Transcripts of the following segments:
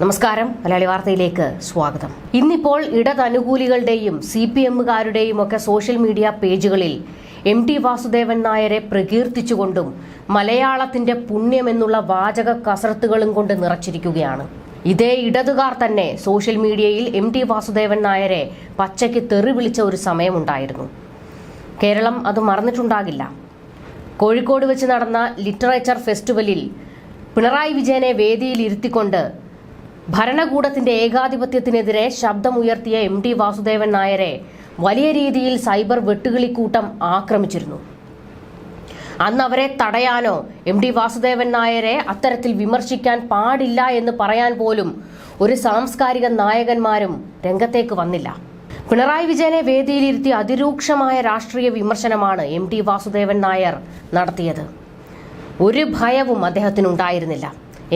നമസ്കാരം, മലയാളി വാർത്തയിലേക്ക് സ്വാഗതം. ഇന്നിപ്പോൾ ഇടതനുകൂലികളുടെയും CPM-കാരുടെയും ഒക്കെ സോഷ്യൽ മീഡിയ പേജുകളിൽ MT വാസുദേവൻ നായരെ പ്രകീർത്തിച്ചുകൊണ്ടും മലയാളത്തിന്റെ പുണ്യമെന്നുള്ള വാചക കസർത്തുകളും കൊണ്ട് നിറച്ചിരിക്കുകയാണ്. ഇതേ ഇടതുകാർ തന്നെ സോഷ്യൽ മീഡിയയിൽ MT വാസുദേവൻ നായരെ പച്ചയ്ക്ക് തെറി വിളിച്ച ഒരു സമയമുണ്ടായിരുന്നു. കേരളം അത് മറന്നിട്ടുണ്ടാകില്ല. കോഴിക്കോട് വെച്ച് നടന്ന ലിറ്ററേച്ചർ ഫെസ്റ്റിവലിൽ പിണറായി വിജയനെ വേദിയിൽ ഇരുത്തിക്കൊണ്ട് ഭരണകൂടത്തിന്റെ ഏകാധിപത്യത്തിനെതിരെ ശബ്ദമുയർത്തിയ MT വാസുദേവൻ നായരെ വലിയ രീതിയിൽ സൈബർ വെട്ടുകിളിക്കൂട്ടം ആക്രമിച്ചിരുന്നു. അന്ന് അവരെ തടയാനോ MT വാസുദേവൻ നായരെ അത്തരത്തിൽ വിമർശിക്കാൻ പാടില്ല എന്ന് പറയാൻ പോലും ഒരു സാംസ്കാരിക നായകന്മാരും രംഗത്തേക്ക് വന്നില്ല. പിണറായി വിജയനെ വേദിയിലിരുത്തി അതിരൂക്ഷമായ രാഷ്ട്രീയ വിമർശനമാണ് MT വാസുദേവൻ നായർ നടത്തിയത്. ഒരു ഭയവും അദ്ദേഹത്തിനുണ്ടായിരുന്നില്ല.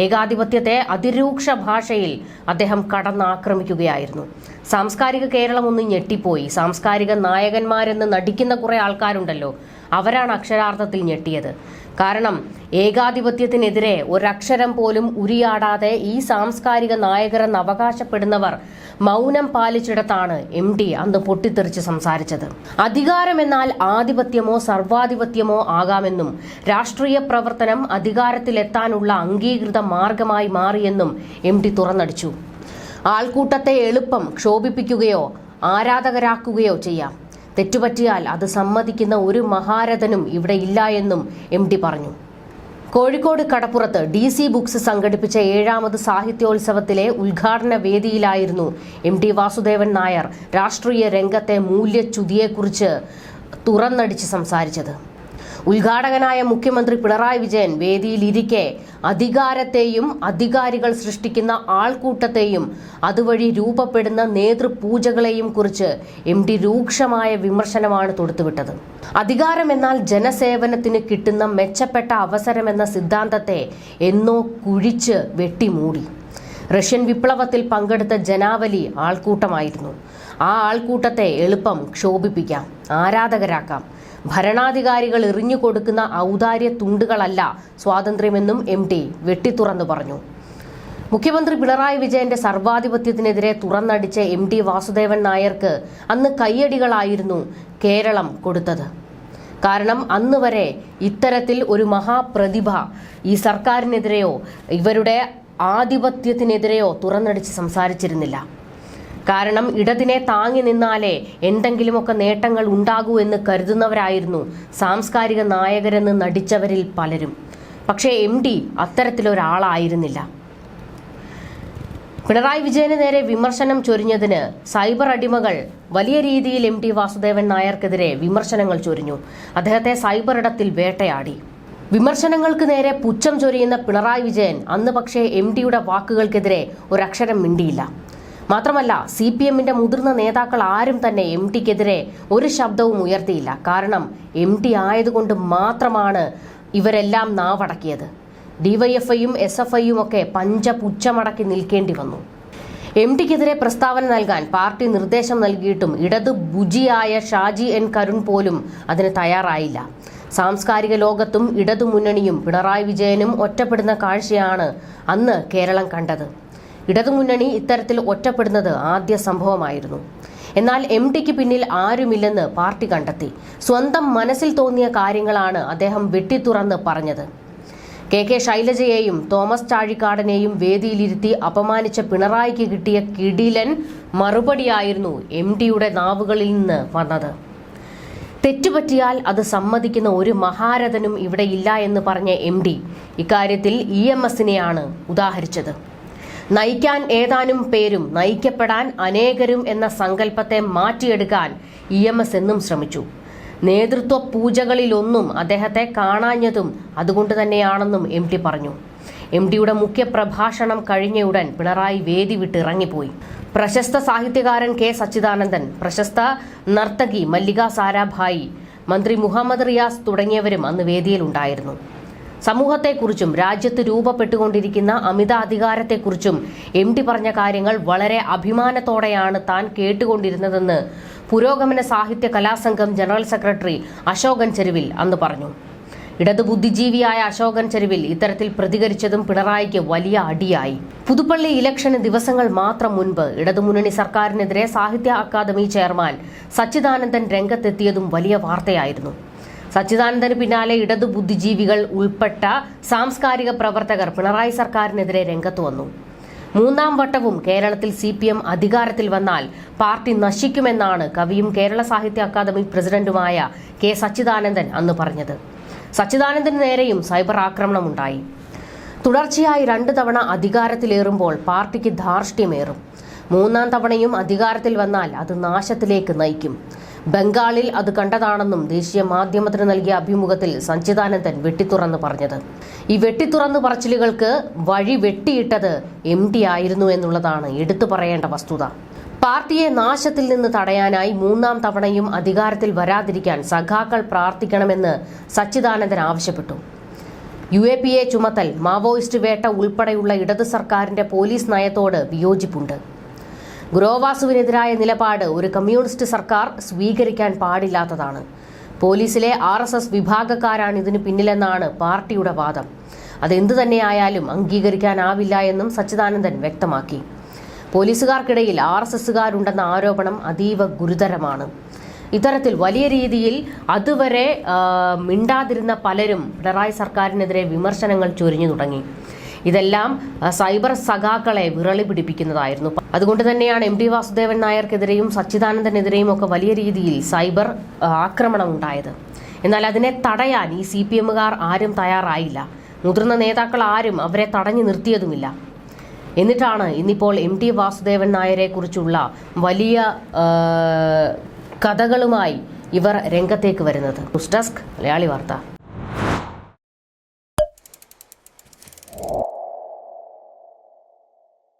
ഏകാധിപത്യത്തെ അതിരൂക്ഷ ഭാഷയിൽ അദ്ദേഹം കടന്നാക്രമിക്കുകയായിരുന്നു. സാംസ്കാരിക കേരളം ഒന്ന് ഞെട്ടിപ്പോയി. സാംസ്കാരിക നായകന്മാരെന്ന് നടിക്കുന്ന കുറെ ആൾക്കാരുണ്ടല്ലോ, അവരാണ് അക്ഷരാർത്ഥത്തിൽ ഞെട്ടിയത്. കാരണം ഏകാധിപത്യത്തിനെതിരെ ഒരക്ഷരം പോലും ഉരിയാടാതെ ഈ സാംസ്കാരിക നായകരെന്ന് അവകാശപ്പെടുന്നവർ മൗനം പാലിച്ചിടത്താണ് MT അന്ന് പൊട്ടിത്തെറിച്ച് സംസാരിച്ചത്. അധികാരമെന്നാൽ ആധിപത്യമോ സർവാധിപത്യമോ ആകാമെന്നും രാഷ്ട്രീയ പ്രവർത്തനം അധികാരത്തിലെത്താനുള്ള അംഗീകൃത മാർഗമായി മാറിയെന്നും MT തുറന്നടിച്ചു. ആൾക്കൂട്ടത്തെ എളുപ്പം ക്ഷോഭിപ്പിക്കുകയോ ആരാധകരാക്കുകയോ ചെയ്യാം. തെറ്റുപറ്റിയാൽ അത് സമ്മതിക്കുന്ന ഒരു മഹാരഥനും ഇവിടെ ഇല്ല എന്നും MT പറഞ്ഞു. കോഴിക്കോട് കടപ്പുറത്ത് DC ബുക്സ് സംഘടിപ്പിച്ച 7ാമത് സാഹിത്യോത്സവത്തിലെ ഉദ്ഘാടന വേദിയിലായിരുന്നു MT വാസുദേവൻ നായർ രാഷ്ട്രീയ രംഗത്തെ മൂല്യച്യുതിയെക്കുറിച്ച് തുറന്നടിച്ച് സംസാരിച്ചത്. ഉദ്ഘാടകനായ മുഖ്യമന്ത്രി പിണറായി വിജയൻ വേദിയിലിരിക്കെ അധികാരത്തെയും അധികാരികൾ സൃഷ്ടിക്കുന്ന ആൾക്കൂട്ടത്തെയും അതുവഴി രൂപപ്പെടുന്ന നേതൃപൂജകളെയും കുറിച്ച് MT രൂക്ഷമായ വിമർശനമാണ് തൊടുത്തുവിട്ടത്. അധികാരമെന്നാൽ ജനസേവനത്തിന് കിട്ടുന്ന മെച്ചപ്പെട്ട അവസരമെന്ന സിദ്ധാന്തത്തെ എന്നോ കുഴിച്ച് വെട്ടിമൂടി. റഷ്യൻ വിപ്ലവത്തിൽ പങ്കെടുത്ത ജനാവലി ആൾക്കൂട്ടമായിരുന്നു. ആ ആൾക്കൂട്ടത്തെ എളുപ്പം ക്ഷോഭിപ്പിക്കാം, ആരാധകരാക്കാം. ഭരണാധികാരികൾ എറിഞ്ഞു കൊടുക്കുന്ന ഔദാര്യ തുണ്ടുകളല്ല സ്വാതന്ത്ര്യമെന്നും MT വെട്ടിത്തുറന്നു പറഞ്ഞു. മുഖ്യമന്ത്രി പിണറായി വിജയന്റെ സർവാധിപത്യത്തിനെതിരെ തുറന്നടിച്ച MT വാസുദേവൻ നായർക്ക് അന്ന് കയ്യടികളായിരുന്നു കേരളം കൊടുത്തത്. കാരണം അന്ന് വരെ ഇത്തരത്തിൽ ഒരു മഹാപ്രതിഭ ഈ സർക്കാരിനെതിരെയോ ഇവരുടെ ആധിപത്യത്തിനെതിരെയോ തുറന്നടിച്ച് സംസാരിച്ചിരുന്നില്ല. കാരണം ഇടതിനെ താങ്ങി നിന്നാലേ എന്തെങ്കിലുമൊക്കെ നേട്ടങ്ങൾ ഉണ്ടാകൂ എന്ന് കരുതുന്നവരായിരുന്നു സാംസ്കാരിക നായകരെന്ന് നടിച്ചവരിൽ പലരും. പക്ഷേ MT അത്തരത്തിലൊരാളായിരുന്നില്ല. പിണറായി വിജയന് നേരെ വിമർശനം ചൊരിഞ്ഞതിന് സൈബർ അടിമകൾ വലിയ രീതിയിൽ MT വാസുദേവൻ നായർക്കെതിരെ വിമർശനങ്ങൾ ചൊരിഞ്ഞു. അദ്ദേഹത്തെ സൈബർ ഇടത്തിൽ വേട്ടയാടി. വിമർശനങ്ങൾക്ക് നേരെ പുച്ഛം ചൊരിയുന്ന പിണറായി വിജയൻ അന്ന് പക്ഷേ MTയുടെ വാക്കുകൾക്കെതിരെ ഒരക്ഷരം മിണ്ടിയില്ല. മാത്രമല്ല CPM-ന്റെ മുതിർന്ന നേതാക്കൾ ആരും തന്നെ MTക്കെതിരെ ഒരു ശബ്ദവും ഉയർത്തിയില്ല. കാരണം MT ആയതുകൊണ്ട് മാത്രമാണ് ഇവരെല്ലാം നാവടക്കിയത്. DYFI-യും SFI-യും ഒക്കെ പഞ്ചപുച്ഛമടക്കി നിൽക്കേണ്ടി വന്നു. MTക്കെതിരെ പ്രസ്താവന നൽകാൻ പാർട്ടി നിർദ്ദേശം നൽകിയിട്ടും ഇടതു ഭുജിയായ ഷാജി N കരുൺ പോലും അതിന് തയ്യാറായില്ല. സാംസ്കാരിക ലോകത്തും ഇടതുമുന്നണിയും പിണറായി വിജയനും ഒറ്റപ്പെടുന്ന കാഴ്ചയാണ് അന്ന് കേരളം കണ്ടത്. ഇടതുമുന്നണി ഇത്തരത്തിൽ ഒറ്റപ്പെടുന്നത് ആദ്യ സംഭവമായിരുന്നു. എന്നാൽ MTക്ക് പിന്നിൽ ആരുമില്ലെന്ന് പാർട്ടി കണ്ടെത്തി. സ്വന്തം മനസ്സിൽ തോന്നിയ കാര്യങ്ങളാണ് അദ്ദേഹം വെട്ടിത്തുറന്ന് പറഞ്ഞത്. KK ശൈലജയെയും തോമസ് ചാഴിക്കാടനെയും വേദിയിലിരുത്തി അപമാനിച്ച പിണറായിക്ക് കിട്ടിയ കിടിലൻ മറുപടിയായിരുന്നു MTയുടെ നാവുകളിൽ നിന്ന് വന്നത്. തെറ്റുപറ്റിയാൽ അത് സമ്മതിക്കുന്ന ഒരു മഹാരഥനും ഇവിടെ ഇല്ല എന്ന് പറഞ്ഞ MT ഇക്കാര്യത്തിൽ EMSനെയാണ് ഉദാഹരിച്ചത്. നയിക്കാൻ ഏതാനും പേരും നയിക്കപ്പെടാൻ അനേകരും എന്ന സങ്കല്പത്തെ മാറ്റിയെടുക്കാൻ EMS എന്നും ശ്രമിച്ചു. നേതൃത്വ പൂജകളിലൊന്നും അദ്ദേഹത്തെ കാണാഞ്ഞതും അതുകൊണ്ട് തന്നെയാണെന്നും MT പറഞ്ഞു. MTയുടെ മുഖ്യ പ്രഭാഷണം കഴിഞ്ഞയുടൻ പിണറായി വേദി വിട്ട് ഇറങ്ങിപ്പോയി. പ്രശസ്ത സാഹിത്യകാരൻ K സച്ചിദാനന്ദൻ, പ്രശസ്ത നർത്തകി മല്ലിക സാരാഭായി, മന്ത്രി മുഹമ്മദ് റിയാസ് തുടങ്ങിയവരും അന്ന് വേദിയിലുണ്ടായിരുന്നു. സമൂഹത്തെക്കുറിച്ചും രാജ്യത്ത് രൂപപ്പെട്ടുകൊണ്ടിരിക്കുന്ന അമിതാധികാരത്തെക്കുറിച്ചും MT പറഞ്ഞ കാര്യങ്ങൾ വളരെ അഭിമാനത്തോടെയാണ് താൻ കേട്ടുകൊണ്ടിരുന്നതെന്ന് പുരോഗമന സാഹിത്യ കലാസംഘം ജനറൽ സെക്രട്ടറി അശോകൻ ചെരുവിൽ അന്ന് പറഞ്ഞു. ഇടതു ബുദ്ധിജീവിയായ അശോകൻ ചെരുവിൽ ഇത്തരത്തിൽ പ്രതികരിച്ചതും പിണറായിക്ക് വലിയ അടിയായി. പുതുപ്പള്ളി ഇലക്ഷന് ദിവസങ്ങൾ മാത്രം മുൻപ് ഇടതുമുന്നണി സർക്കാരിനെതിരെ സാഹിത്യ അക്കാദമി ചെയർമാൻ സച്ചിദാനന്ദൻ രംഗത്തെത്തിയതും വലിയ വാർത്തയായിരുന്നു. സച്ചിദാനന്ദന് പിന്നാലെ ഇടതു ബുദ്ധിജീവികൾ ഉൾപ്പെട്ട സാംസ്കാരിക പ്രവർത്തകർ പിണറായി സർക്കാരിനെതിരെ രംഗത്തു വന്നു. മൂന്നാം വട്ടവും കേരളത്തിൽ CPM അധികാരത്തിൽ വന്നാൽ പാർട്ടി നശിക്കുമെന്നാണ് കവിയും കേരള സാഹിത്യ അക്കാദമി പ്രസിഡന്റുമായ കെ സച്ചിദാനന്ദൻ അന്ന് പറഞ്ഞത്. സച്ചിദാനന്ദന് നേരെയും സൈബർ ആക്രമണമുണ്ടായി. തുടർച്ചയായി 2 തവണ അധികാരത്തിലേറുമ്പോൾ പാർട്ടിക്ക് ധാർഷ്ട്യമേറും. മൂന്നാം തവണയും അധികാരത്തിൽ വന്നാൽ അത് നാശത്തിലേക്ക് നയിക്കും. ബംഗാളിൽ അത് കണ്ടതാണെന്നും ദേശീയ മാധ്യമത്തിന് നൽകിയ അഭിമുഖത്തിൽ സച്ചിദാനന്ദൻ വെട്ടിത്തുറന്ന് പറഞ്ഞത്. ഈ വെട്ടിത്തുറന്ന് പറച്ചിലുകൾക്ക് വഴി വെട്ടിയിട്ടത് MT ആയിരുന്നു എന്നുള്ളതാണ് എടുത്തു പറയേണ്ട വസ്തുത. പാർട്ടിയെ നാശത്തിൽ നിന്ന് തടയാനായി മൂന്നാം തവണയും അധികാരത്തിൽ വരാതിരിക്കാൻ സഖാക്കൾ പ്രാർത്ഥിക്കണമെന്ന് സച്ചിദാനന്ദൻ ആവശ്യപ്പെട്ടു. UAPA ചുമത്തൽ, മാവോയിസ്റ്റ് വേട്ട ഉൾപ്പെടെയുള്ള ഇടത് സർക്കാരിന്റെ പോലീസ് നയത്തോട് വിയോജിപ്പുണ്ട്. ഗുരുവാസുവിനെതിരായ നിലപാട് ഒരു കമ്മ്യൂണിസ്റ്റ് സർക്കാർ സ്വീകരിക്കാൻ പാടില്ലാത്തതാണ്. പോലീസിലെ RSS വിഭാഗക്കാരാണ് ഇതിന് പിന്നിലെന്നാണ് പാർട്ടിയുടെ വാദം. അതെന്തു തന്നെയായാലും അംഗീകരിക്കാനാവില്ല എന്നും സച്ചിദാനന്ദൻ വ്യക്തമാക്കി. പോലീസുകാർക്കിടയിൽ RSSകാരുണ്ടെന്ന ആരോപണം അതീവ ഗുരുതരമാണ്. ഇത്തരത്തിൽ വലിയ രീതിയിൽ അതുവരെ മിണ്ടാതിരുന്ന പലരും പിണറായി സർക്കാരിനെതിരെ വിമർശനങ്ങൾ ചൊരിഞ്ഞു തുടങ്ങി. ഇതെല്ലാം സൈബർ സഖാക്കളെ വിറളി പിടിപ്പിക്കുന്നതായിരുന്നു. അതുകൊണ്ട് തന്നെയാണ് MT വാസുദേവൻ നായർക്കെതിരെയും സച്ചിദാനന്ദനെതിരെയും ഒക്കെ വലിയ രീതിയിൽ സൈബർ ആക്രമണം ഉണ്ടായത്. എന്നാൽ അതിനെ തടയാൻ ഈ CPMകാർ ആരും തയ്യാറായില്ല. മുതിർന്ന നേതാക്കൾ ആരും അവരെ തടഞ്ഞു നിർത്തിയതുമില്ല. എന്നിട്ടാണ് ഇന്നിപ്പോൾ MT വാസുദേവൻ നായരെ കുറിച്ചുള്ള വലിയ കഥകളുമായി ഇവർ രംഗത്തേക്ക് വരുന്നത്. ന്യൂസ് ഡെസ്ക് മലയാളി വാർത്ത.